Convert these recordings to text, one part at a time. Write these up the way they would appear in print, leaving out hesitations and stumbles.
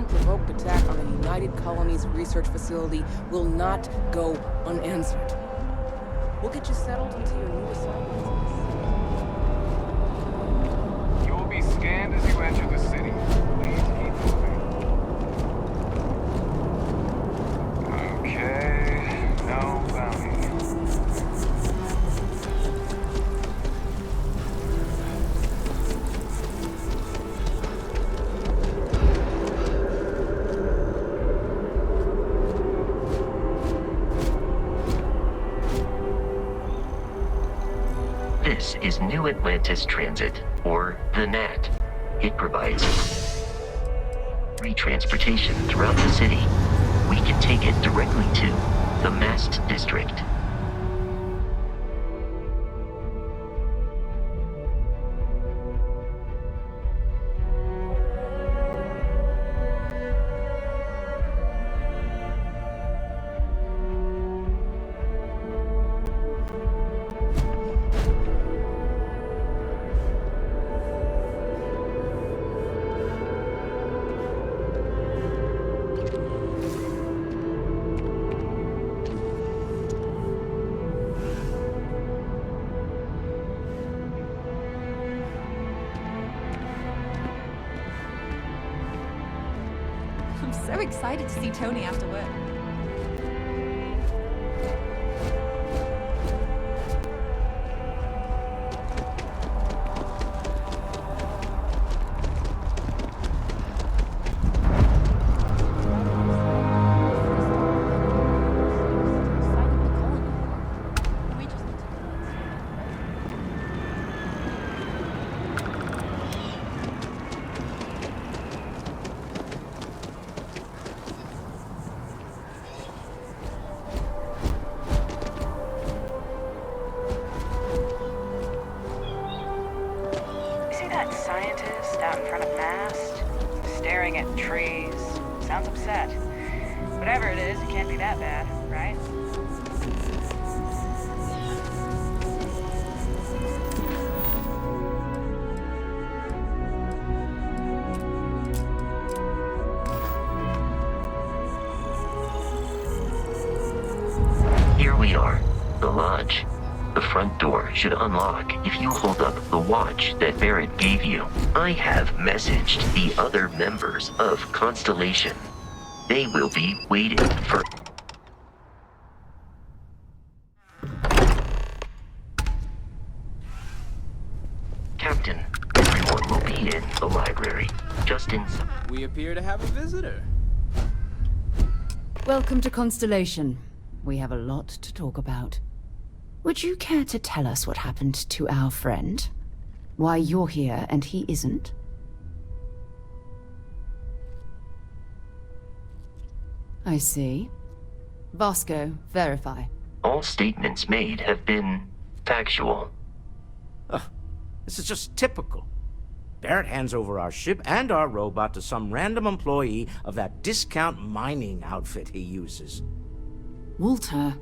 unprovoked attack on the United Colonies research facility will not go unanswered. We'll get you settled into your new assignment. You will be scanned as you enter the city. Please keep moving. Okay, no bounty. This is New Atlantis Transit, or the NAT. It provides free transportation throughout the city. We can take it directly to the Mast District. I'm so excited to see Tony after work. That scientist out in front of Mast, staring at trees, sounds upset. Whatever it is, it can't be that bad, right? Here we are, the lodge. The front door should unlock if you hold up the watch that Barrett gave you. I have messaged the other members of Constellation. They will be waiting for... Captain, everyone will be in the library. Just inside. We appear to have a visitor. Welcome to Constellation. We have a lot to talk about. Would you care to tell us what happened to our friend? Why you're here and he isn't? I see. Vasco, verify. All statements made have been factual. This is just typical. Barrett hands over our ship and our robot to some random employee of that discount mining outfit he uses. Walter.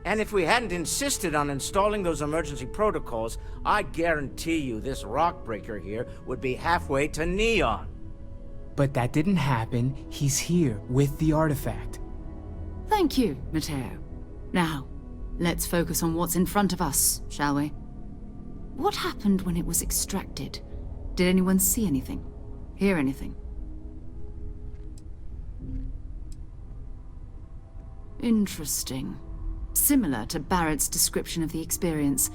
And if we hadn't insisted on installing those emergency protocols, I guarantee you this rock breaker here would be halfway to Neon. But that didn't happen. He's here with the artifact. Thank you, Matteo. Now, let's focus on what's in front of us, shall we? What happened when it was extracted? Did anyone see anything? Hear anything? Interesting. Similar to Barrett's description of the experience,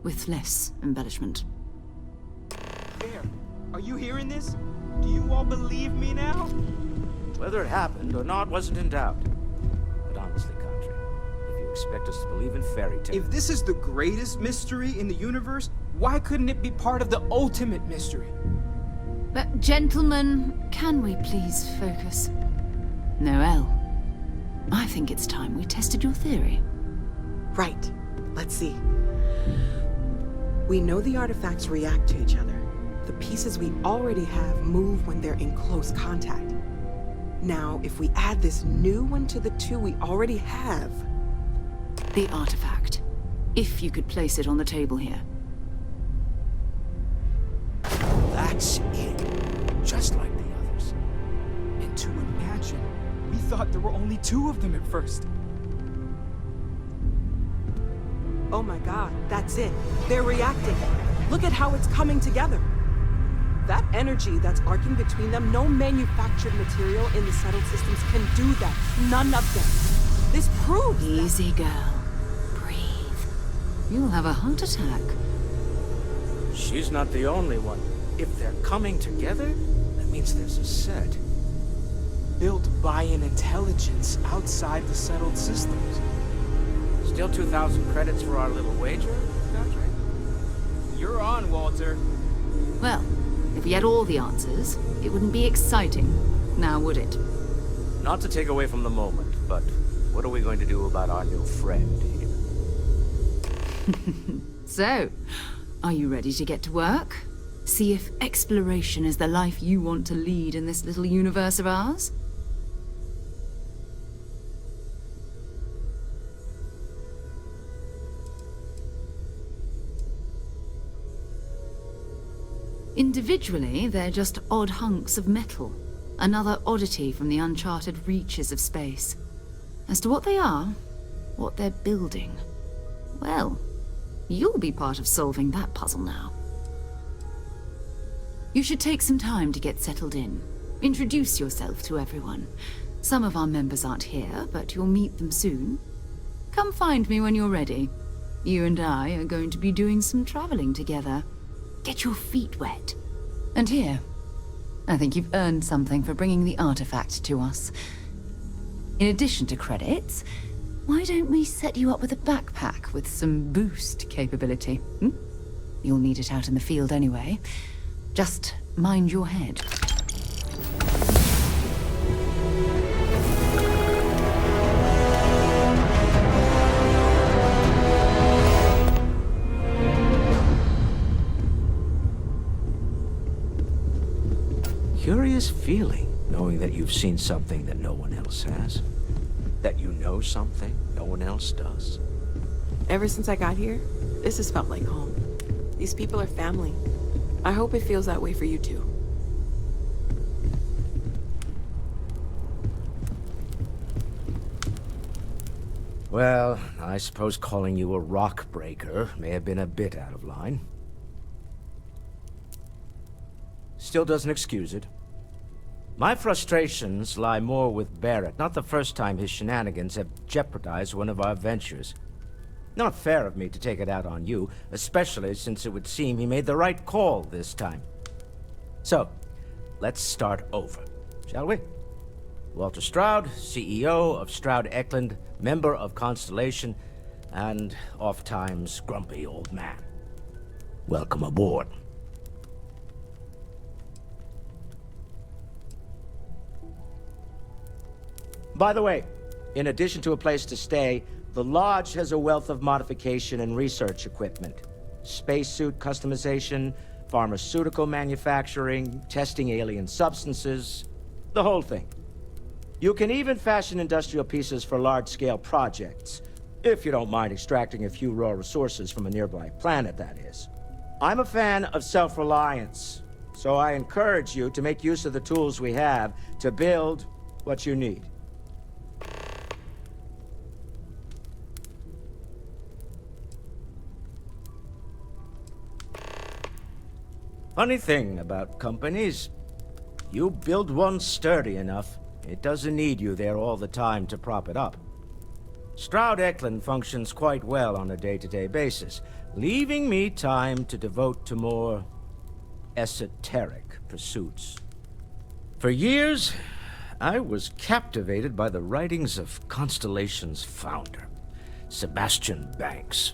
with less embellishment. Bear, are you hearing this? Do you all believe me now? Whether it happened or not wasn't in doubt. But honestly, Country, if you expect us to believe in fairy tales... If this is the greatest mystery in the universe, why couldn't it be part of the ultimate mystery? But gentlemen, can we please focus? Noel, I think it's time we tested your theory. Right. Let's see. We know the artifacts react to each other. The pieces we already have move when they're in close contact. Now, if we add this new one to the two we already have... The artifact. If you could place it on the table here. That's it. Just like the others. And thought there were only 2 of them at first. Oh my god, that's it. They're reacting. Look at how it's coming together. That energy that's arcing between them, no manufactured material in the settled systems can do that. None of them. This proves that- Easy, girl. Breathe. You'll have a heart attack. She's not the only one. If they're coming together, that means there's a set. Built by an intelligence outside the settled systems. Still 2,000 credits for our little wager, Patrick? You're on, Walter. Well, if we had all the answers, it wouldn't be exciting. Now would it? Not to take away from the moment, but what are we going to do about our new friend here? So, are you ready to get to work? See if exploration is the life you want to lead in this little universe of ours? Individually, they're just odd hunks of metal. Another oddity from the uncharted reaches of space. As to what they are, what they're building, well, you'll be part of solving that puzzle now. You should take some time to get settled in. Introduce yourself to everyone. Some of our members aren't here, but you'll meet them soon. Come find me when you're ready. You and I are going to be doing some traveling together. Get your feet wet. And here, I think you've earned something for bringing the artifact to us. In addition to credits, why don't we set you up with a backpack with some boost capability? You'll need it out in the field anyway. Just mind your head. Curious feeling, knowing that you've seen something that no one else has. That you know something no one else does. Ever since I got here, this has felt like home. These people are family. I hope it feels that way for you too. Well, I suppose calling you a rock breaker may have been a bit out of line. Still doesn't excuse it. My frustrations lie more with Barrett. Not the first time his shenanigans have jeopardized one of our ventures. Not fair of me to take it out on you, especially since it would seem he made the right call this time. So, let's start over, shall we? Walter Stroud, CEO of Stroud Eklund, member of Constellation, and oft-times grumpy old man. Welcome aboard. By the way, in addition to a place to stay, the Lodge has a wealth of modification and research equipment. Spacesuit customization, pharmaceutical manufacturing, testing alien substances, the whole thing. You can even fashion industrial pieces for large-scale projects, if you don't mind extracting a few raw resources from a nearby planet, that is. I'm a fan of self-reliance, so I encourage you to make use of the tools we have to build what you need. Funny thing about companies, you build one sturdy enough, it doesn't need you there all the time to prop it up. Stroud Eklund functions quite well on a day-to-day basis, leaving me time to devote to more esoteric pursuits. For years, I was captivated by the writings of Constellation's founder, Sebastian Banks.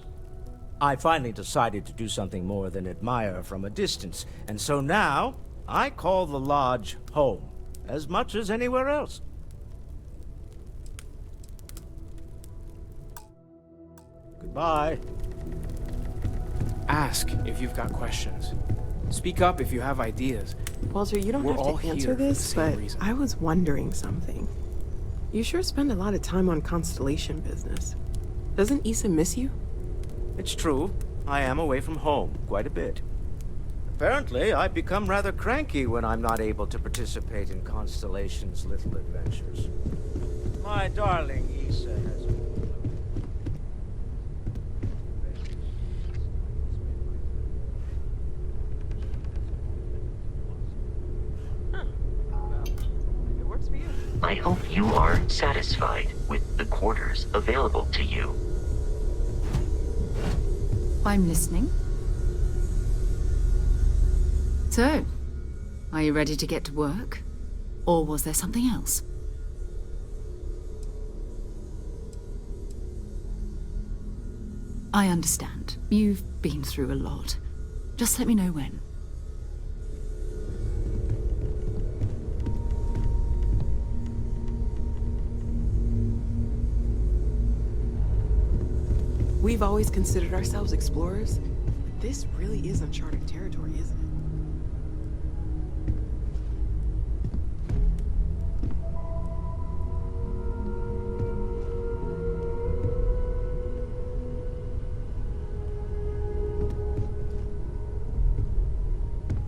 I finally decided to do something more than admire from a distance, and so now I call the Lodge home, as much as anywhere else. Goodbye. Ask if you've got questions. Speak up if you have ideas. Walter, you don't We're all have to here answer for the this, same but reason. I was wondering something. You sure spend a lot of time on Constellation business. Doesn't Issa miss you? It's true, I am away from home quite a bit. Apparently, I become rather cranky when I'm not able to participate in Constellation's little adventures. My darling Issa has... It works for you. I hope you are satisfied with the quarters available to you. I'm listening. So, are you ready to get to work? Or was there something else? I understand. You've been through a lot. Just let me know when. We've always considered ourselves explorers, but this really is uncharted territory, isn't it?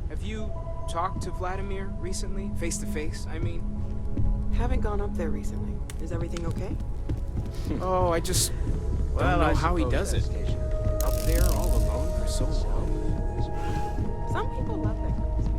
Have you talked to Vladimir recently? Face to face, I mean? Haven't gone up there recently. Is everything okay? Oh, I just Well, don't know I how he suppose does it. that's station. Up there all alone for so long. Some people love that kind of space.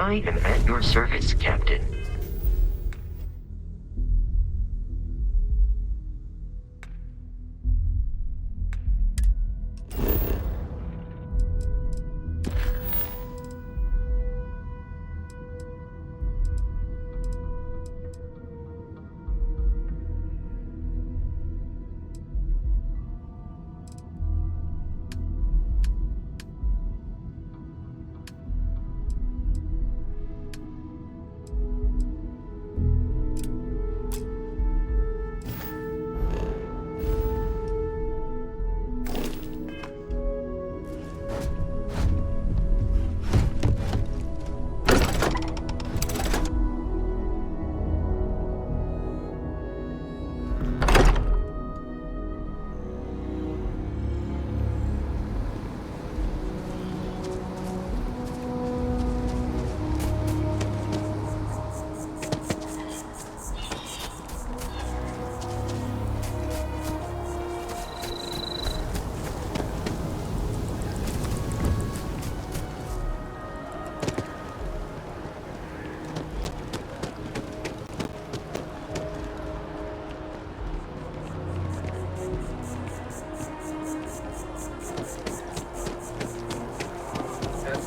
I am at your service, Captain.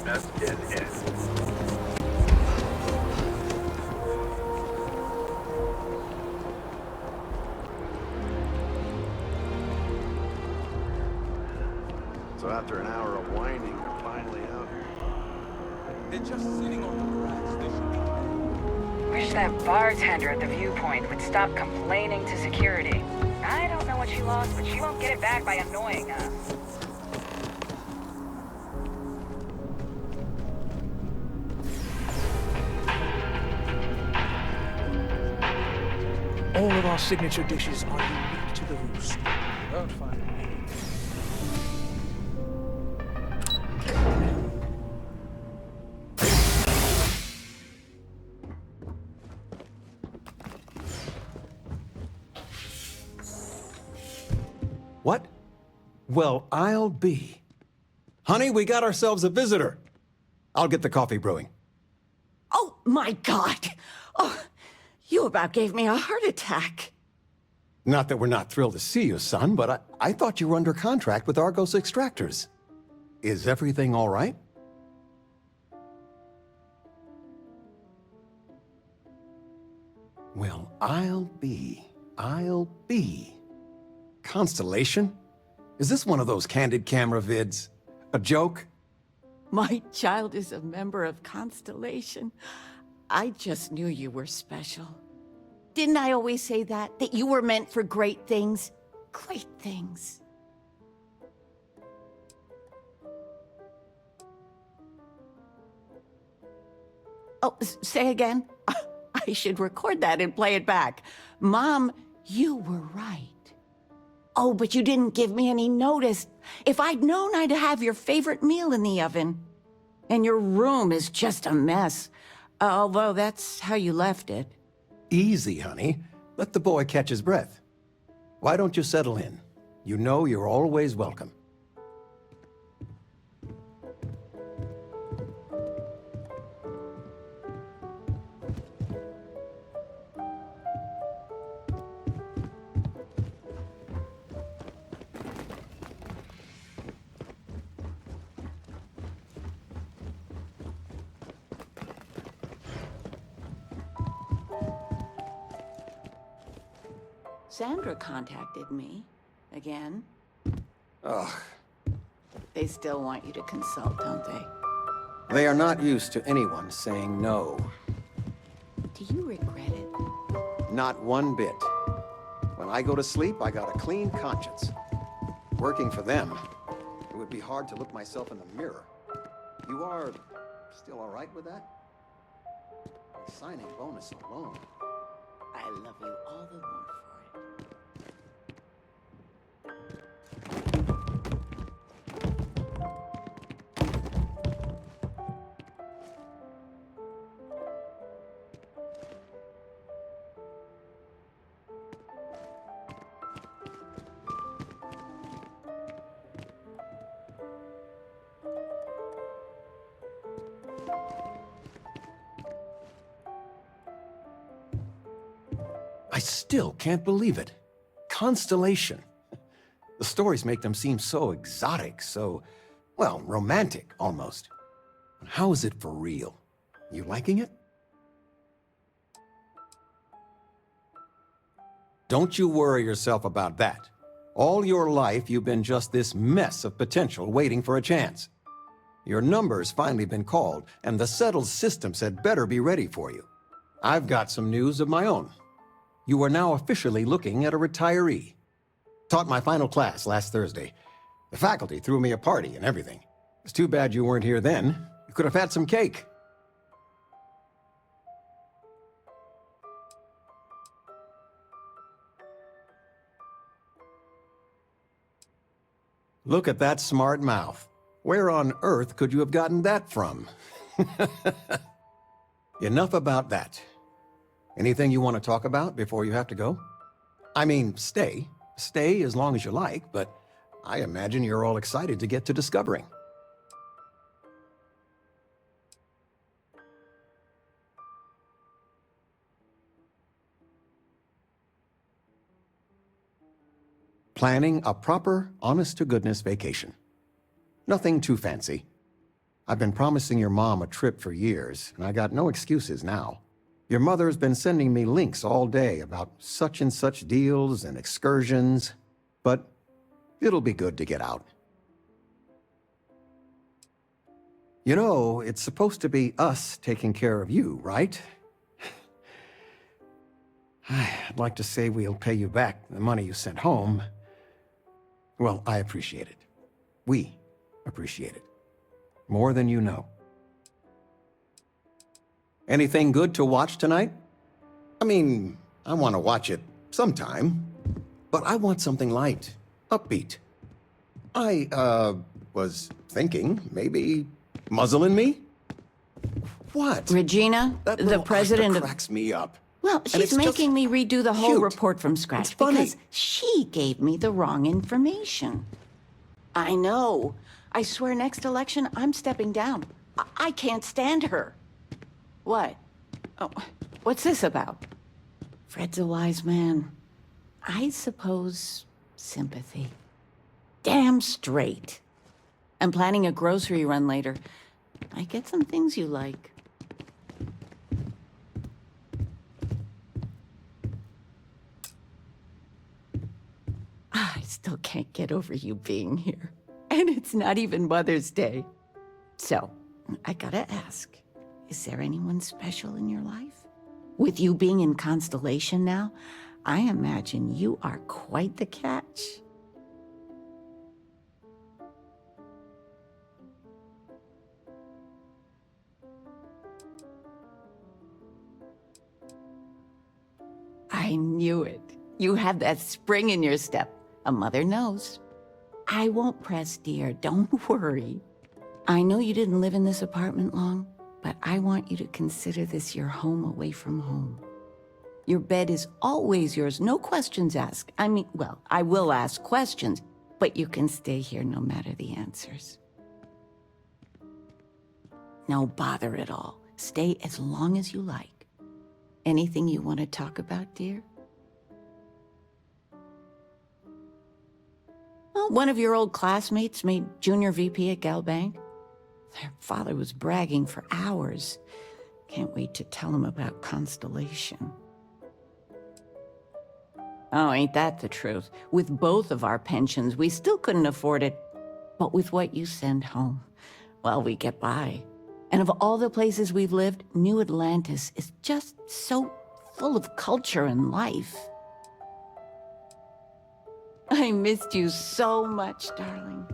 That's dead end. So after an hour of whining, they're finally out here. They're just sitting on the grass. They should be... Wish that bartender at the viewpoint would stop complaining to security. I don't know what she lost, but she won't get it back by annoying us. All of our signature dishes are unique to the Roost. Won't find any. What? Well, I'll be. Honey, we got ourselves a visitor. I'll get the coffee brewing. Oh, my God. Oh, you about gave me a heart attack. Not that we're not thrilled to see you, son, but I thought you were under contract with Argos Extractors. Is everything all right? Well, I'll be. Constellation? Is this one of those candid camera vids? A joke? My child is a member of Constellation. I just knew you were special. Didn't I always say that? That you were meant for great things? Great things. Oh, say again? I should record that and play it back. Mom, you were right. Oh, but you didn't give me any notice. If I'd known, I'd have your favorite meal in the oven. And your room is just a mess. Although that's how you left it. Easy, honey. Let the boy catch his breath. Why don't you settle in? You know you're always welcome. Sandra contacted me. Again. Ugh. They still want you to consult, don't they? They are not used to anyone saying no. Do you regret it? Not one bit. When I go to sleep, I got a clean conscience. Working for them, it would be hard to look myself in the mirror. You are still all right with that? The signing bonus alone. I love you all the more for it. I still can't believe it. Constellation. The stories make them seem so exotic, so, well, romantic, almost. How is it for real? You liking it? Don't you worry yourself about that. All your life, you've been just this mess of potential waiting for a chance. Your number's finally been called, and the settled systems had better be ready for you. I've got some news of my own. You are now officially looking at a retiree. Taught my final class last Thursday. The faculty threw me a party and everything. It's too bad you weren't here then. You could have had some cake. Look at that smart mouth. Where on earth could you have gotten that from? Enough about that. Anything you want to talk about before you have to go? I mean, stay. Stay as long as you like, but I imagine you're all excited to get to discovering. Planning a proper, honest-to-goodness vacation. Nothing too fancy. I've been promising your mom a trip for years, and I got no excuses now. Your mother's been sending me links all day about such and such deals and excursions, but it'll be good to get out. You know, it's supposed to be us taking care of you, right? I'd like to say we'll pay you back the money you sent home. Well, I appreciate it. We appreciate it. More than you know. Anything good to watch tonight? I mean, I want to watch it sometime, but I want something light, upbeat. I, was thinking maybe Muzzle and Me? What? Regina, the president of... cracks me up. Well, she's making me redo the whole cute. report from scratch It's funny. because she gave me the wrong information. I know. I swear next election, I'm stepping down. I can't stand her. What? Oh, what's this about? Fred's a wise man. I suppose sympathy. Damn straight. I'm planning a grocery run later. I get some things you like. still can't get over you being here. And it's not even Mother's Day. So, I gotta ask, is there anyone special in your life? With you being in Constellation now, I imagine you are quite the catch. I knew it. You have that spring in your step. A mother knows. I won't press, dear. Don't worry. I know you didn't live in this apartment long, but I want you to consider this your home away from home. Your bed is always yours, no questions asked. I mean, well, I will ask questions, but you can stay here no matter the answers. No bother at all. Stay as long as you like. Anything you want to talk about, dear? Well, one of your old classmates made junior VP at Galbank. Their father was bragging for hours. Can't wait to tell him about Constellation. Oh, ain't that the truth? With both of our pensions, we still couldn't afford it. But with what you send home, well, we get by. And of all the places we've lived, New Atlantis is just so full of culture and life. I missed you so much, darling.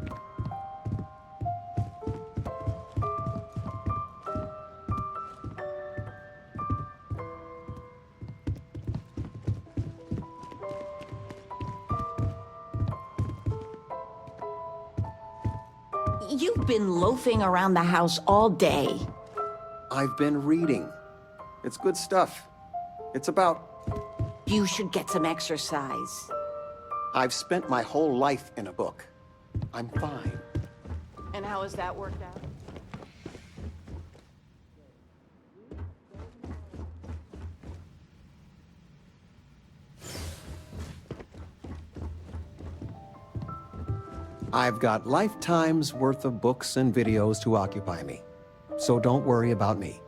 You've been loafing around the house all day. I've been reading. It's good stuff. It's about... You should get some exercise. I've spent my whole life in a book. I'm fine. And how has that worked out? I've got lifetime's worth of books and videos to occupy me, so don't worry about me.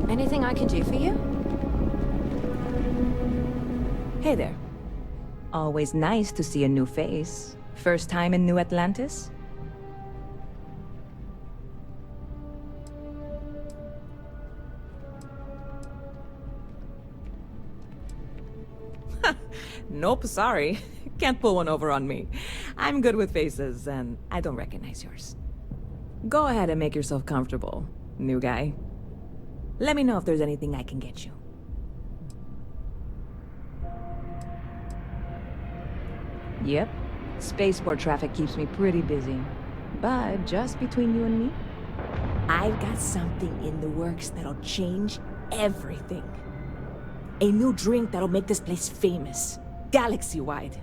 Anything I can do for you? Hey there. Always nice to see a new face. First time in New Atlantis? Nope, sorry. Can't pull one over on me. I'm good with faces, and I don't recognize yours. Go ahead and make yourself comfortable, new guy. Let me know if there's anything I can get you. Yep. Spaceport traffic keeps me pretty busy. But just between you and me, I've got something in the works that'll change everything. A new drink that'll make this place famous, galaxy-wide.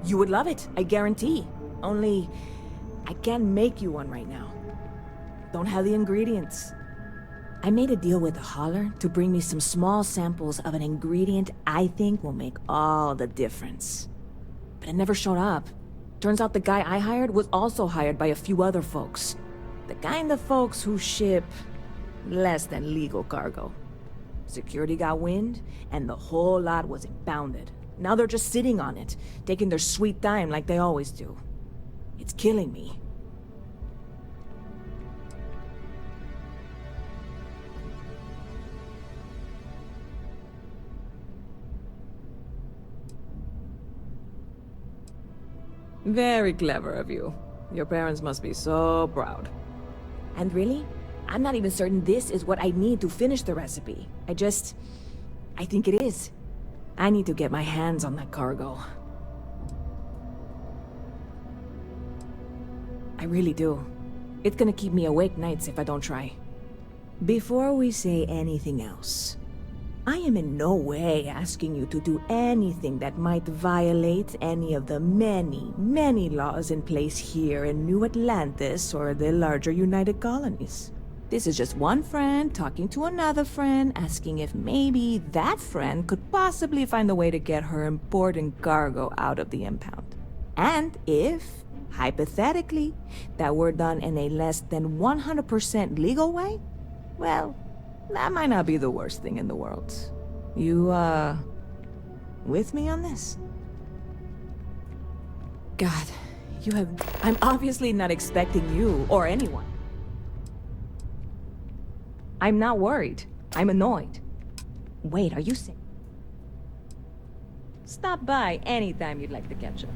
You would love it, I guarantee. Only, I can't make you one right now. Don't have the ingredients. I made a deal with the hauler to bring me some small samples of an ingredient I think will make all the difference. But it never showed up. Turns out the guy I hired was also hired by a few other folks. The kind of folks who ship less than legal cargo. Security got wind, and the whole lot was impounded. Now they're just sitting on it, taking their sweet time like they always do. It's killing me. Very clever of you. Your parents must be so proud. And really, I'm not even certain this is what I need to finish the recipe. I think it is. I need to get my hands on that cargo. I really do. It's gonna keep me awake nights if I don't try. Before we say anything else, I am in no way asking you to do anything that might violate any of the many, many laws in place here in New Atlantis or the larger United Colonies. This is just one friend talking to another friend, asking if maybe that friend could possibly find a way to get her important cargo out of the impound. And if, hypothetically, that were done in a less than 100% legal way, well, that might not be the worst thing in the world. You, with me on this? God, I'm obviously not expecting you or anyone. I'm not worried. I'm annoyed. Wait, are you saying? Stop by anytime you'd like to catch up.